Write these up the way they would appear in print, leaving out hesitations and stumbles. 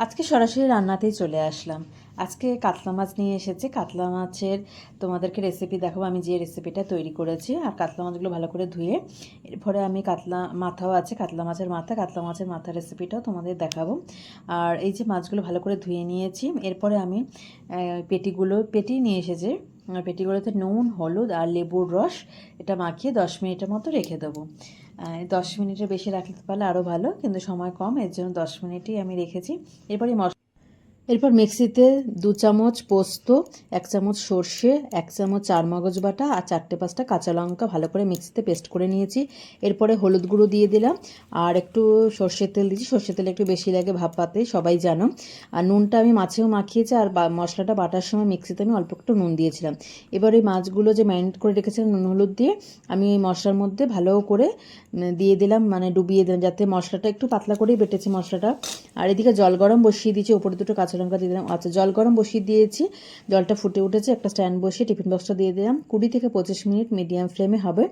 আজকে সরাসরি রান্নাতেই চলে আসলাম। আজকে কাতলা মাছ নিয়ে এসেছি। কাতলা মাছের তোমাদেরকে রেসিপি দেখাবো, আমি যে রেসিপিটা তৈরি করেছি। আর কাতলা মাছগুলো ভালো করে ধুয়ে এরপরে আমি কাতলা মাথাও আছে, কাতলা মাছের মাথা রেসিপিটাও তোমাদের দেখাবো। আর এই যে মাছগুলো ভালো করে ধুয়ে নিয়েছি, এরপরে আমি পেটি নিয়ে এসেছি। পেটিগুলোতে নুন, হলুদ আর লেবুর রস এটা মাখিয়ে 10 মিনিটের মতো রেখে দেবো। 10 মিনিটের বেশি রাখতে পারলে আরও ভালো, কিন্তু সময় কম, এর জন্য 10 মিনিটই আমি রেখেছি। এরপর মিক্সিতে 2 চামচ পোস্ত, 1 চামচ সর্ষে, 1 চামচ চারমগজ বাটা আর 4-5টা কাঁচা লঙ্কা ভালো করে মিক্সিতে পেস্ট করে নিয়েছি। এরপরে হলুদ গুঁড়ো দিয়ে দিলাম আর একটু সর্ষের তেল দিয়েছি। সর্ষের তেল একটু বেশি লাগে ভাপাতে, সবাই জানো। আর নুনটা আমি মাছেও মাখিয়েছি, আর মশলাটা বাটার সময় মিক্সিতে আমি অল্প একটু নুন দিয়েছিলাম। এবার এই মাছগুলো যে ম্যারিনেট করে রেখেছিলাম নুন হলুদ দিয়ে, আমি এই মশলার মধ্যে ভালো করে দিয়ে দিলাম, মানে ডুবিয়ে দিলাম, যাতে মশলাটা একটু পাতলা করেই বেটেছি মশলাটা। আর এদিকে জল গরম বসিয়ে দিয়েছি, উপরে 2টো কাঁচা লঙ্কা দিয়ে দিলাম। আচ্ছা, জল গরম বসিয়ে দিয়েছি, জলটা ফুটে উঠেছে, একটা স্ট্যান্ড বসিয়ে টিফিন বক্সটা দিয়ে দিলাম। 20 থেকে 25 মিনিট মিডিয়াম ফ্লেমে হবে।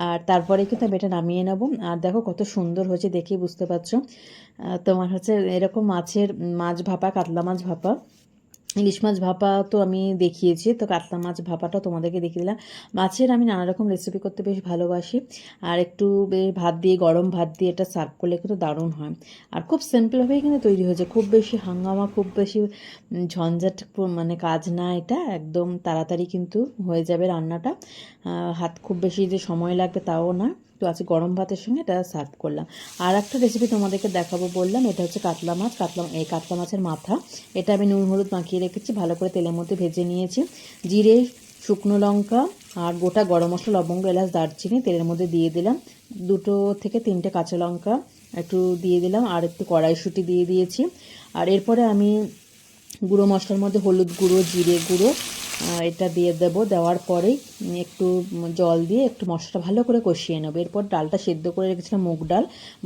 আর তারপরে কিন্তু আমি এটা নামিয়ে নেব। আর দেখো কত সুন্দর হয়েছে, দেখেই বুঝতে পারছো। তোমার হচ্ছে এরকম মাছ ভাপা, কাতলা মাছ ভাপা, ইলিশ মাছ ভাপা তো আমি দেখিয়েছি, তো কাতলা মাছ ভাপাটা তোমাদেরকে দেখিয়ে দিলাম। মাছের আমি নানা রকম রেসিপি করতে বেশ ভালোবাসি। আর একটু ভাত দিয়ে, গরম ভাত দিয়ে এটা সার্ভ করলে কিন্তু দারুণ হয়। আর খুব সিম্পলভাবেই কিন্তু তৈরি হয়েছে, খুব বেশি হাঙ্গামা, খুব বেশি ঝঞ্ঝাট মানে কাজ না, এটা একদম তাড়াতাড়ি কিন্তু হয়ে যাবে রান্নাটা। হাত খুব বেশি যে সময় লাগবে তাও না। তো আজকে গরম ভাতের সঙ্গে এটা সার্ভ করলাম। আর একটা রেসিপি তোমাদেরকে দেখাবো বললাম, এটা হচ্ছে কাতলা মাছ, কাতলা মাছের মাথা। এটা আমি নুন হলুদ মাখিয়ে রেখেছি, ভালো করে তেলের মধ্যে ভেজে নিয়েছি। জিরে, শুকনো লঙ্কা আর গোটা গরম মশলা, লবঙ্গ, এলাচ, দারচিনি তেলের মধ্যে দিয়ে দিলাম। 2 থেকে 3টে কাঁচা লঙ্কা একটু দিয়ে দিলাম, আর একটু কড়াইশুঁটি দিয়ে দিয়েছি। আর এরপরে আমি গুঁড়ো মশলার মধ্যে হলুদ গুঁড়ো, জিরে গুঁড়ো এটা দিয়ে দেবো। দেওয়ার পরেই একটু জল দিয়ে একটু মশলাটা ভালো করে কষিয়ে নেবো। এরপর ডালটা সেদ্ধ করে রেখেছিলাম,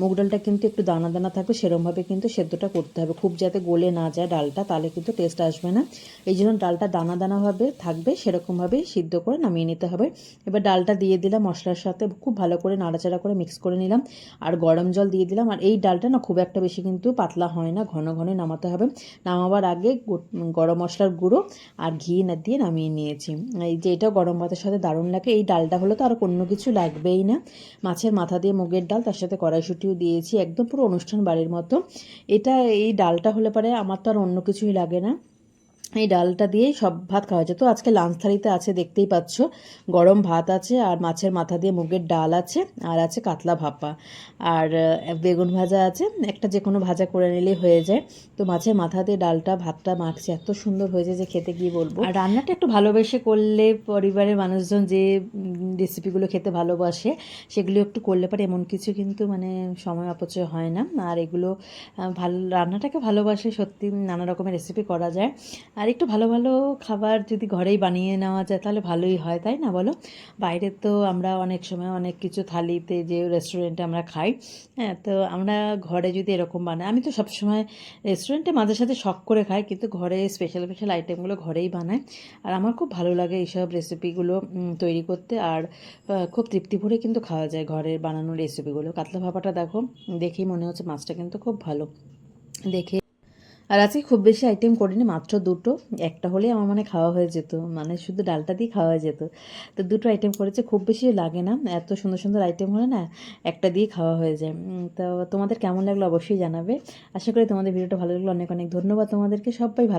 মুগ ডালটা কিন্তু একটু দানা দানা থাকবে, সেরকমভাবে কিন্তু সেদ্ধটা করতে হবে, খুব যাতে গলে না যায় ডালটা, তাহলে কিন্তু টেস্ট আসবে না। এই জন্য ডালটা দানা দানাভাবে থাকবে, সেরকমভাবেই সিদ্ধ করে নামিয়ে নিতে হবে। এবার ডালটা দিয়ে দিলাম, মশলার সাথে খুব ভালো করে নাড়াচাড়া করে মিক্স করে নিলাম। আর গরম জল দিয়ে দিলাম। আর এই ডালটা না খুব একটা বেশি কিন্তু পাতলা হয় না, ঘন ঘন নামাতে হবে। নামাবার আগে গরম মশলার গুঁড়ো আর ঘি দিয়ে নামিয়ে নিয়েছি। এই যে এটাও গরম ভাতের সাথে দারুণ লাগে। এই ডালটা হলে তো আর অন্য কিছু লাগবেই না। মাছের মাথা দিয়ে মুগের ডাল, তার সাথে কড়াইশুঁটিও দিয়েছি, একদম পুরো অনুষ্ঠান বাড়ির মতো। এই ডালটা হলে পরে আমার তো আর অন্য কিছুই লাগে না। এই ডালটা দিয়েই সব ভাত খাওয়া যায়। তো আজকে লাঞ্চ থালিতে আছে, দেখতেই পাচ্ছ, গরম ভাত আছে, আর মাছের মাথা দিয়ে মুগের ডাল আছে, আর আছে কাতলা ভাপা, আর বেগুন ভাজা আছে। একটা যে কোনো ভাজা করে নিলেই হয়ে যায়। তো মাছের মাথা দিয়ে ডালটা, ভাতটা মাখছে, এত সুন্দর হয়েছে যে খেতে গিয়ে বলবো। আর রান্নাটা একটু ভালোবেসে করলে, পরিবারের মানুষজন যে রেসিপিগুলো খেতে ভালোবাসে সেগুলো একটু করলে পারে এমন কিছু কিন্তু মানে সময় অপচয় হয় না। আর এগুলো রান্নাটাকে ভালোবাসলে সত্যি নানা রকমের রেসিপি করা যায়। আর একটু ভালো ভালো খাবার যদি ঘরেই বানিয়ে নেওয়া যায় তাহলে ভালোই হয়, তাই না বলো? বাইরে তো আমরা অনেক সময় অনেক কিছু থালিতে, যে রেস্টুরেন্টে আমরা খাই, হ্যাঁ, তো আমরা ঘরে যদি এরকম বানাই, আমি তো সবসময় রেস্টুরেন্টে মাঝে সাথে শখ করে খাই, কিন্তু ঘরে স্পেশাল স্পেশাল আইটেমগুলো ঘরেই বানাই। আর আমার খুব ভালো লাগে এইসব রেসিপিগুলো তৈরি করতে। আর খুব তৃপ্তি ভরে কিন্তু খাওয়া যায় ঘরের বানানো রেসিপিগুলো। কাতলা ভাপাটা দেখো, দেখেই মনে হচ্ছে মাছটা কিন্তু খুব ভালো দেখে। আর আজকে খুব বেশি আইটেম করিনি, মাত্র 2টো। একটা হলেই আমার মানে খাওয়া হয়ে যেত, মানে শুধু ডালটা দিয়ে খাওয়া হয়ে যেত। তো 2টো আইটেম করেছে, খুব বেশি লাগে না, এত সুন্দর সুন্দর আইটেম হলে না একটা দিয়ে খাওয়া হয়ে যায়। তো তোমাদের কেমন লাগলো অবশ্যই জানাবে। আশা করি তোমাদের ভিডিওটা ভালো লাগলো। অনেক অনেক ধন্যবাদ তোমাদেরকে, সবাই ভালো।